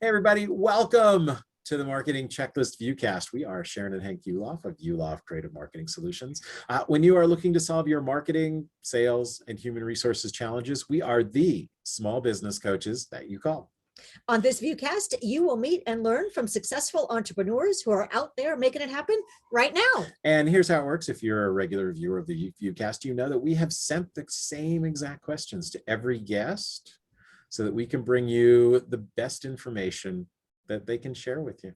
Hey, everybody, welcome to the Marketing Checklist ViewCast. We are Sharon and Hank Yuloff of Yuloff Creative Marketing Solutions. When you are looking to solve your marketing, sales, and human resources challenges, we are the small business coaches that you call. On this ViewCast, you will meet and learn from successful entrepreneurs who are out there making it happen right now. And here's how it works. If you're a regular viewer of the ViewCast, you know that we have sent the same exact questions to every guest so that we can bring you the best information that they can share with you.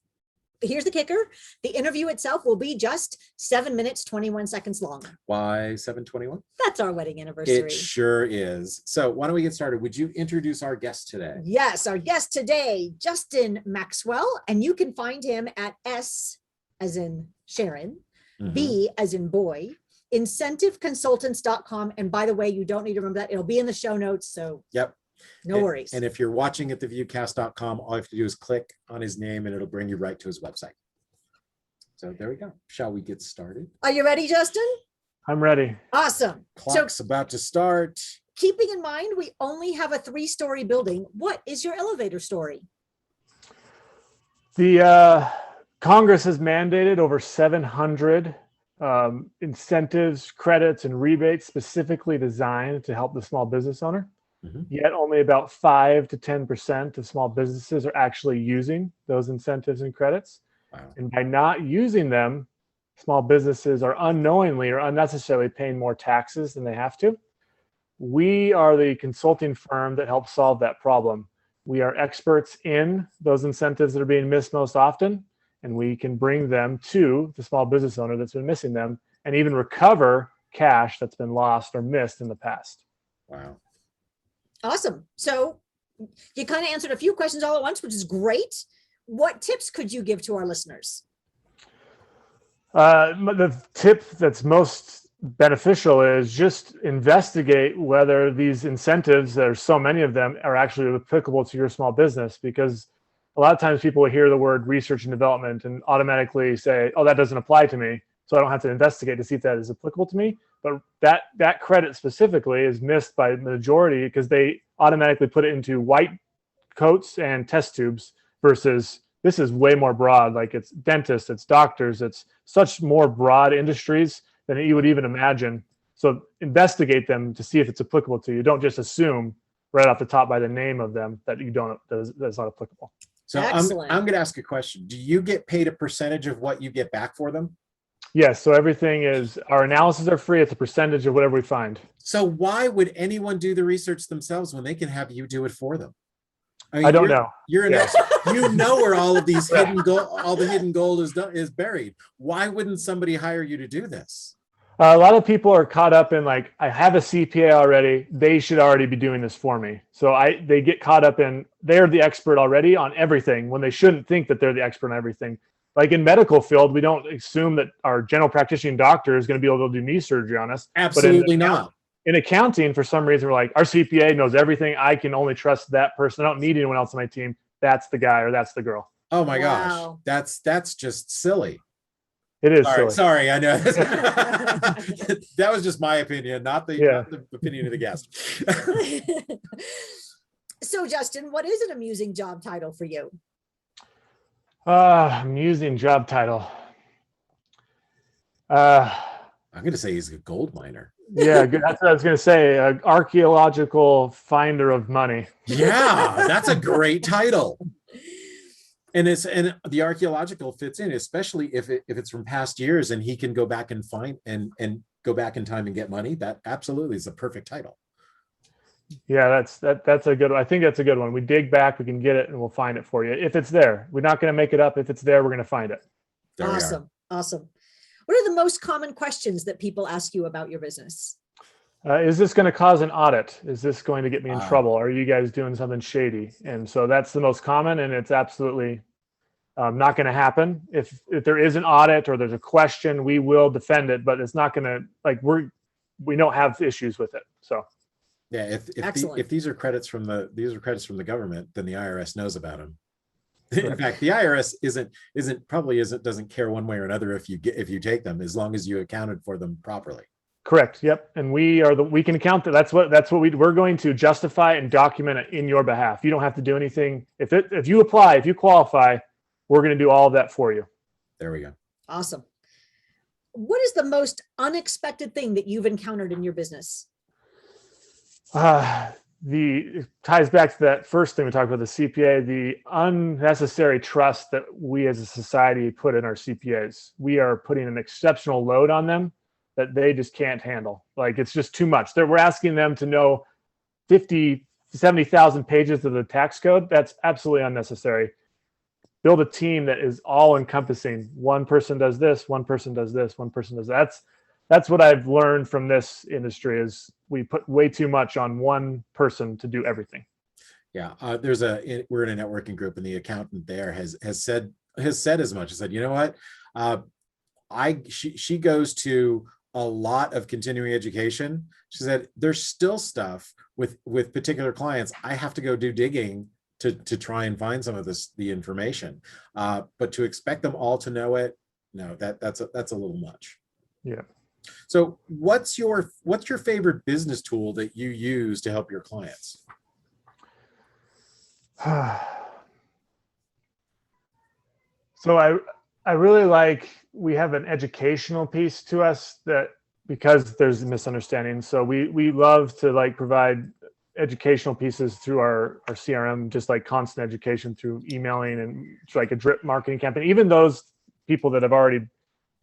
Here's the kicker. The interview itself will be just 7 minutes, 21 seconds long. Why 7:21? That's our wedding anniversary. It sure is. So why don't we get started? Would you introduce our guest today? Yes, our guest today, Justin Maxwell, and you can find him at S as in Sharon, B as in boy, incentiveconsultants.com. And by the way, you don't need to remember that. It'll be in the show notes. So yep. No worries. And if you're watching at the viewcast.com, all you have to do is click on his name and it'll bring you right to his website. So there we go. Shall we get started? Are you ready, Justin? I'm ready. Awesome. Clock's about to start. Keeping in mind, we only have a 3-story building. What is your elevator story? The Congress has mandated over 700 incentives, credits, and rebates specifically designed to help the small business owner. Yet only about 5 to 10% of small businesses are actually using those incentives and credits. Wow. And by not using them, small businesses are unknowingly or unnecessarily paying more taxes than they have to. We are the consulting firm that helps solve that problem. We are experts in those incentives that are being missed most often, and we can bring them to the small business owner that's been missing them and even recover cash that's been lost or missed in the past. Wow. Awesome. So you kind of answered a few questions all at once, which is great. What tips could you give to our listeners? The tip that's most beneficial is just investigate whether these incentives, there's so many of them, are actually applicable to your small business, because a lot of times people will hear the word research and development and automatically say, oh, that doesn't apply to me, so I don't have to investigate to see if that is applicable to me. But that credit specifically is missed by the majority because they automatically put it into white coats and test tubes versus this is way more broad. Like it's dentists, it's doctors, it's such more broad industries than you would even imagine. So investigate them to see if it's applicable to you. Don't just assume right off the top by the name of them that you don't, that's not applicable. So I'm going to ask a question. Do you get paid a percentage of what you get back for them? Yes. So everything is, our analyses are free. It's a percentage of whatever we find. So why would anyone do the research themselves when they can have you do it for them? I mean, I don't know. You're an expert. You know where all of these hidden gold, all the hidden gold is buried. Why wouldn't somebody hire you to do this? A lot of people are caught up in like, I have a CPA already. They should already be doing this for me. So they get caught up in, they're the expert already on everything when they shouldn't think that they're the expert on everything. Like in medical field, we don't assume that our general practicing doctor is going to be able to do knee surgery on us. Absolutely not. In accounting, for some reason, we're like, our CPA knows everything. I can only trust that person. I don't need anyone else on my team. That's the guy or that's the girl. Oh my gosh. That's just silly. It is silly. silly. Sorry, I know. That was just my opinion, not the opinion of the guest. So Justin, what is an amusing job title for you? Amusing job title. I'm going to say he's a gold miner. Yeah, that's what I was going to say. Archaeological finder of money. Yeah, that's a great title. And the archaeological fits in, especially if it's from past years and he can go back and find and go back in time and get money. That absolutely is a perfect title. Yeah, that's a good one. I think that's a good one. We dig back, we can get it, and we'll find it for you. If it's there, we're not going to make it up. If it's there, we're going to find it. Awesome. Awesome. What are the most common questions that people ask you about your business? Is this going to cause an audit? Is this going to get me in trouble? Are you guys doing something shady? And so that's the most common, and it's absolutely not going to happen. If there is an audit or there's a question, we will defend it, but it's not going to, like, we don't have issues with it. So. Yeah, if these are credits from the government, then the IRS knows about them. In fact, the IRS doesn't care one way or another if you take them, as long as you accounted for them properly. Correct. Yep. And we can count that. That's what we're going to justify and document it in your behalf. You don't have to do anything. If you apply, if you qualify, we're going to do all of that for you. There we go. Awesome. What is the most unexpected thing that you've encountered in your business? It ties back to that first thing we talked about, the CPA, the unnecessary trust that we as a society put in our CPAs. We are putting an exceptional load on them that they just can't handle. Like, it's just too much. We're asking them to know 50, 70,000 pages of the tax code. That's absolutely unnecessary. Build a team that is all encompassing. One person does this, one person does this, one person does that. That's what I've learned from this industry is we put way too much on one person to do everything. Yeah, we're in a networking group, and the accountant there has said as much. He said, you know what, she goes to a lot of continuing education. She said there's still stuff with particular clients I have to go do digging to try and find some of the information, but to expect them all to know it, no, that's a little much. Yeah. So what's your favorite business tool that you use to help your clients? So I really like, we have an educational piece to us that, because there's a misunderstanding. So we love to like provide educational pieces through our CRM, just like constant education through emailing and like a drip marketing campaign. Even those people that have already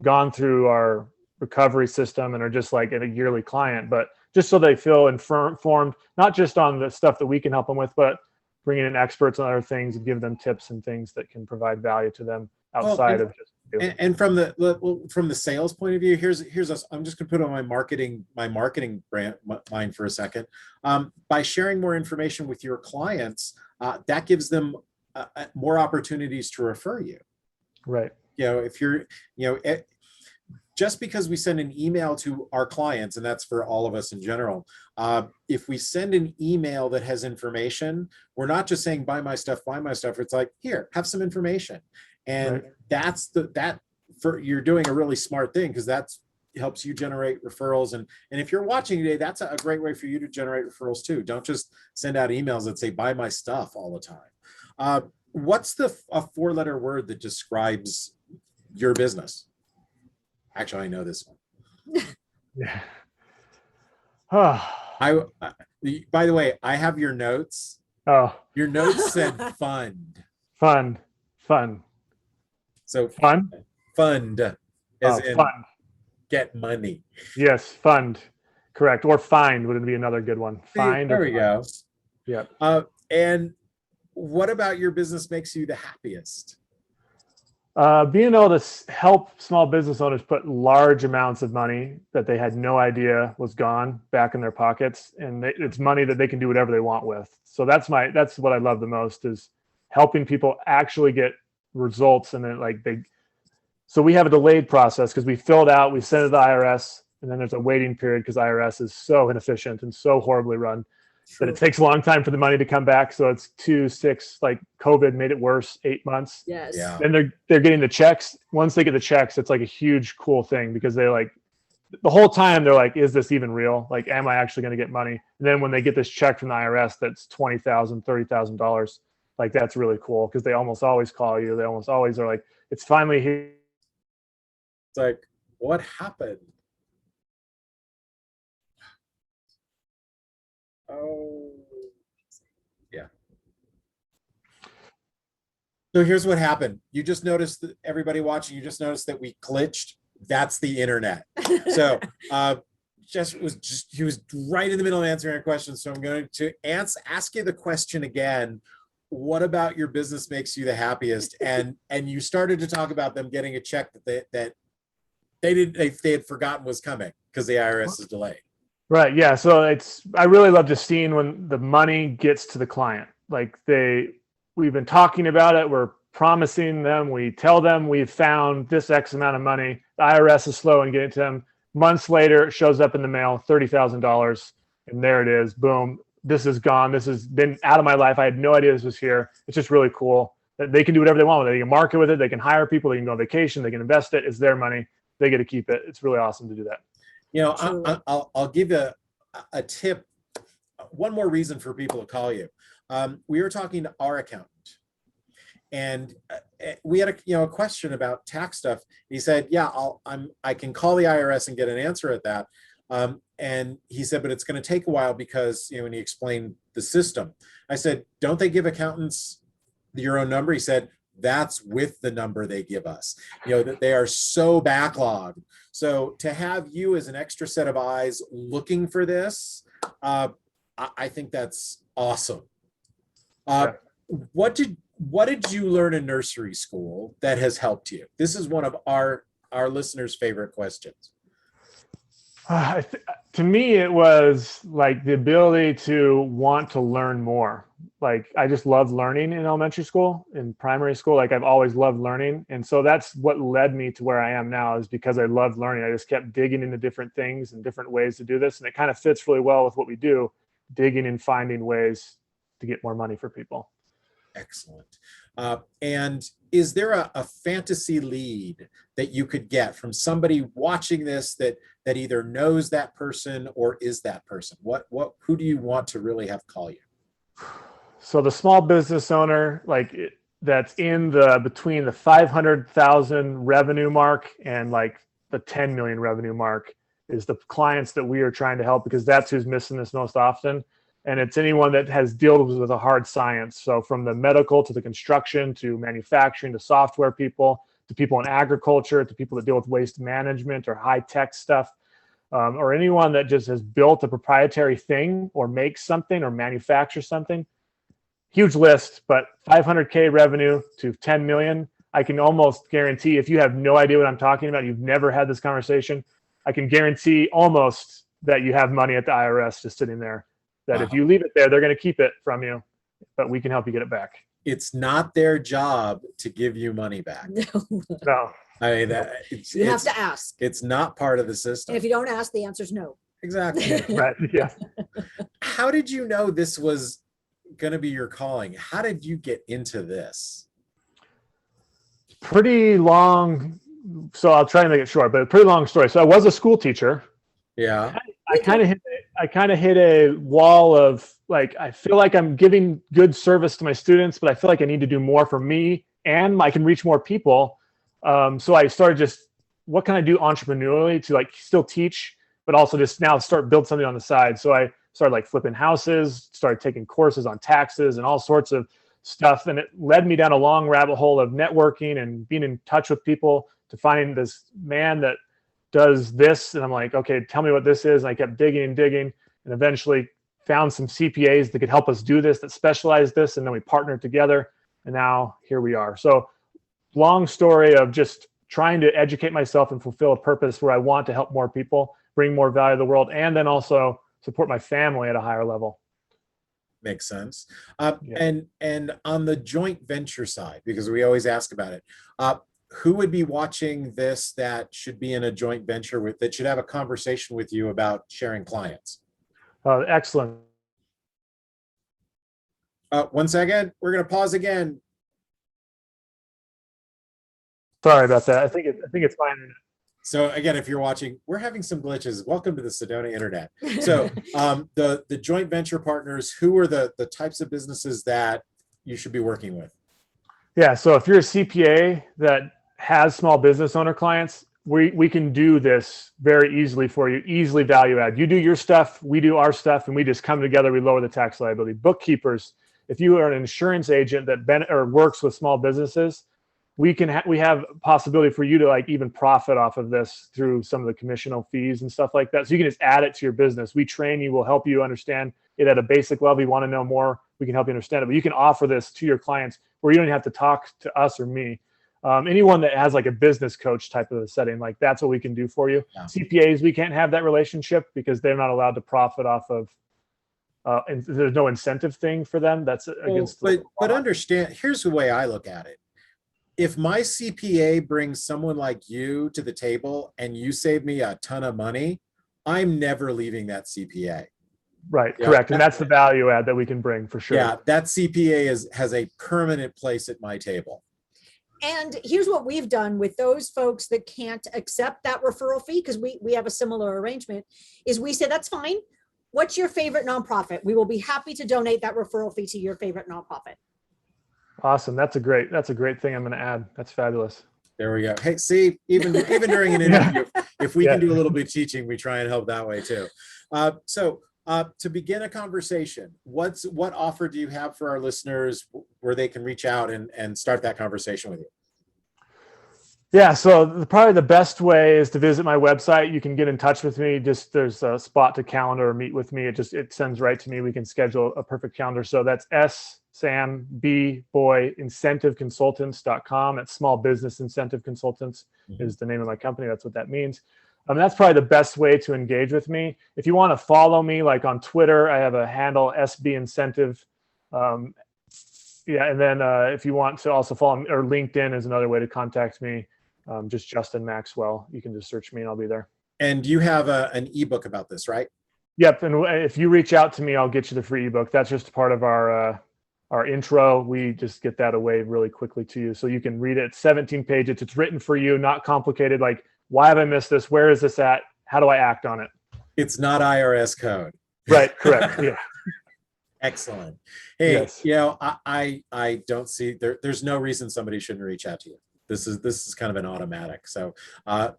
gone through our recovery system and are just like a yearly client, but just so they feel informed, not just on the stuff that we can help them with, but bringing in experts on other things and give them tips and things that can provide value to them outside of just. And from the sales point of view, here's us. I'm just gonna put on my marketing brand mind for a second. By sharing more information with your clients, that gives them more opportunities to refer you. Right. You know, if you're, just because we send an email to our clients, and that's for all of us in general, if we send an email that has information, we're not just saying buy my stuff. It's like, here, have some information. And right. You're doing a really smart thing, because that's helps you generate referrals. And if you're watching today, that's a great way for you to generate referrals too. Don't just send out emails that say buy my stuff all the time. What's a 4-letter word that describes your business? Actually, I know this one. Yeah. By the way, I have your notes. Oh. Your notes said fund. Fun. So fund as in fund. Get money. Yes, fund. Correct. Or find would be another good one. Find. There we go. Yeah. And what about your business makes you the happiest? Being able to help small business owners put large amounts of money that they had no idea was gone back in their pockets, and it's money that they can do whatever they want with. So that's what I love the most, is helping people actually get results. And then so we have a delayed process because we filled out, we sent it to the IRS, and then there's a waiting period because IRS is so inefficient and so horribly run. But it takes a long time for the money to come back. So it's 2, 6, like COVID made it worse, 8 months. Yes. Yeah. Then they're getting the checks. Once they get the checks, it's like a huge, cool thing, because they're like, the whole time they're like, is this even real? Like, am I actually going to get money? And then when they get this check from the IRS, that's $20,000, $30,000. Like, that's really cool, because they almost always call you. They almost always are like, it's finally here. It's like, what happened? Oh, yeah. So here's what happened. You just noticed that, everybody watching, you just noticed that we glitched. That's the internet. So he was right in the middle of answering a question. So I'm going to ask you the question again. What about your business makes you the happiest? And you started to talk about them getting a check that they had forgotten was coming because the IRS is delayed. Right. Yeah. So I really love just seeing when the money gets to the client. Like, we've been talking about it. We're promising them. We tell them we've found this X amount of money. The IRS is slow in getting to them. Months later, it shows up in the mail, $30,000. And there it is. Boom. This is gone. This has been out of my life. I had no idea this was here. It's just really cool that they can do whatever they want with it. They can market with it. They can hire people. They can go on vacation. They can invest it. It's their money. They get to keep it. It's really awesome to do that. You know, Truly. I'll give you a tip. One more reason for people to call you. We were talking to our accountant, and we had a question about tax stuff. He said, "Yeah, I can call the IRS and get an answer at that." And he said, "But it's going to take a while because when he explained the system." I said, "Don't they give accountants your own number?" He said, "That's with the number they give us. That they are so backlogged. So to have you as an extra set of eyes looking for this, I think that's awesome." Yeah. What did you learn in nursery school that has helped you? This is one of our listeners' favorite questions. To me, it was like the ability to want to learn more. Like I just loved learning in elementary school, in primary school. Like I've always loved learning. And so that's what led me to where I am now, is because I loved learning. I just kept digging into different things and different ways to do this. And it kind of fits really well with what we do, digging and finding ways to get more money for people. Excellent. And is there a fantasy lead that you could get from somebody watching this that either knows that person or is that person? Who do you want to really have call you? So the small business owner, that's in between the 500,000 revenue mark and like the 10 million revenue mark, is the clients that we are trying to help, because that's who's missing this most often. And it's anyone that has dealt with a hard science. So from the medical to the construction to manufacturing to software people to people in agriculture to people that deal with waste management or high tech stuff, or anyone that just has built a proprietary thing or makes something or manufactures something. Huge list, but 500K revenue to 10 million. I can almost guarantee, if you have no idea what I'm talking about, you've never had this conversation, I can guarantee almost that you have money at the IRS just sitting there. That if you leave it there, they're going to keep it from you, but we can help you get it back. It's not their job to give you money back. No. I mean, You have to ask. It's not part of the system. And if you don't ask, the answer is no. Exactly. Right. Yeah. How did you know this was going to be your calling? How did you get into this? Pretty long. So I'll try and make it short, but a pretty long story. So I was a school teacher. Yeah. I kind of hit a wall of like, I feel like I'm giving good service to my students, but I feel like I need to do more for me and I can reach more people. So I started just, what can I do entrepreneurially to like still teach, but also just now start build something on the side. So I started like flipping houses, started taking courses on taxes and all sorts of stuff. And it led me down a long rabbit hole of networking and being in touch with people to find this man that does this. And I'm like, okay, tell me what this is. And I kept digging and digging and eventually found some CPAs that could help us do this, that specialize this. And then we partnered together and now here we are. So long story of just trying to educate myself and fulfill a purpose where I want to help more people, bring more value to the world, and then also support my family at a higher level. Makes sense. Yeah. And on the joint venture side, because we always ask about it, who would be watching this that should be in a joint venture with, that should have a conversation with you about sharing clients? Excellent. 1 second, we're going to pause again. Sorry about that. I think it's fine. So again, if you're watching, we're having some glitches. Welcome to the Sedona Internet. So the joint venture partners, who are the types of businesses that you should be working with? Yeah. So if you're a CPA that has small business owner clients, we can do this very easily for you, easily value add. You do your stuff, we do our stuff, and we just come together, we lower the tax liability. Bookkeepers, if you are an insurance agent that works with small businesses, we have possibility for you to like even profit off of this through some of the commissional fees and stuff like that. So you can just add it to your business. We train you, we'll help you understand it at a basic level. You want to know more, we can help you understand it. But you can offer this to your clients where you don't have to talk to us or me. Anyone that has like a business coach type of a setting, like that's what we can do for you. Yeah. CPAs, we can't have that relationship because they're not allowed to profit off of, and there's no incentive thing for them. That's against. But understand, here's the way I look at it. If my CPA brings someone like you to the table and you save me a ton of money, I'm never leaving that CPA. Right, yeah, correct. And that's the value add that we can bring for sure. Yeah, that CPA has a permanent place at my table. And here's what we've done with those folks that can't accept that referral fee, because we have a similar arrangement, is we say, that's fine. What's your favorite nonprofit? We will be happy to donate that referral fee to your favorite nonprofit. Awesome. That's a great thing I'm going to add. That's fabulous. There we go. Hey, see, even during an interview, if we can do a little bit of teaching, we try and help that way too. So to begin a conversation, what offer do you have for our listeners where they can reach out and start that conversation with you? Yeah, so probably the best way is to visit my website. You can get in touch with me. Just there's a spot to calendar or meet with me. It sends right to me. We can schedule a perfect calendar. So that's SamBBoyIncentiveConsultants.com. That's Small Business Incentive Consultants is the name of my company. That's what that means. That's probably the best way to engage with me. If you want to follow me, like on Twitter, I have a handle SB Incentive. And then if you want to also follow me, or LinkedIn is another way to contact me. Just Justin Maxwell. You can just search me and I'll be there. And you have an ebook about this, right? Yep. And if you reach out to me, I'll get you the free ebook. That's just part of our intro. We just get that away really quickly to you. So you can read it. It's 17 pages. It's written for you, not complicated. Like, why have I missed this? Where is this at? How do I act on it? It's not IRS code. Right. Correct. Yeah. Excellent. Hey, Yes. I don't see there's no reason somebody shouldn't reach out to you. This is kind of an automatic. So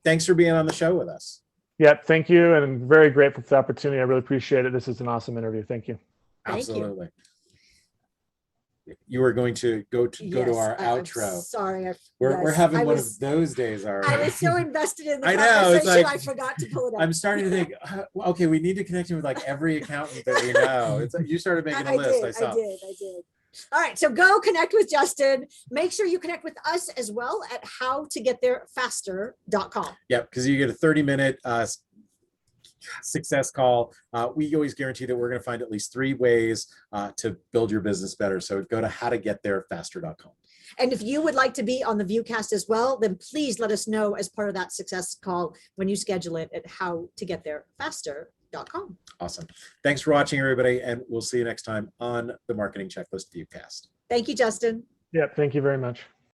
thanks for being on the show with us. Yep. Thank you. And I'm very grateful for the opportunity. I really appreciate it. This is an awesome interview. Thank you. Absolutely. You were going to go to our outro. Sorry. We're having one of those days already. I was so invested in the I know, it's conversation, like, I forgot to pull it up. I'm starting to think, okay, we need to connect him with like every accountant that we know. It's like you started making a list. I saw. I did. All right, so go connect with Justin. Make sure you connect with us as well at howtogetttherefaster.com. Yep, because you get a 30-minute success call. We always guarantee that we're going to find at least 3 ways to build your business better. So go to howtogetttherefaster.com. And if you would like to be on the ViewCast as well, then please let us know as part of that success call when you schedule it at howtogetttherefaster.com. Awesome. Thanks for watching, everybody, and we'll see you next time on the Marketing Checklist ViewCast. Thank you, Justin. Yep. Thank you very much.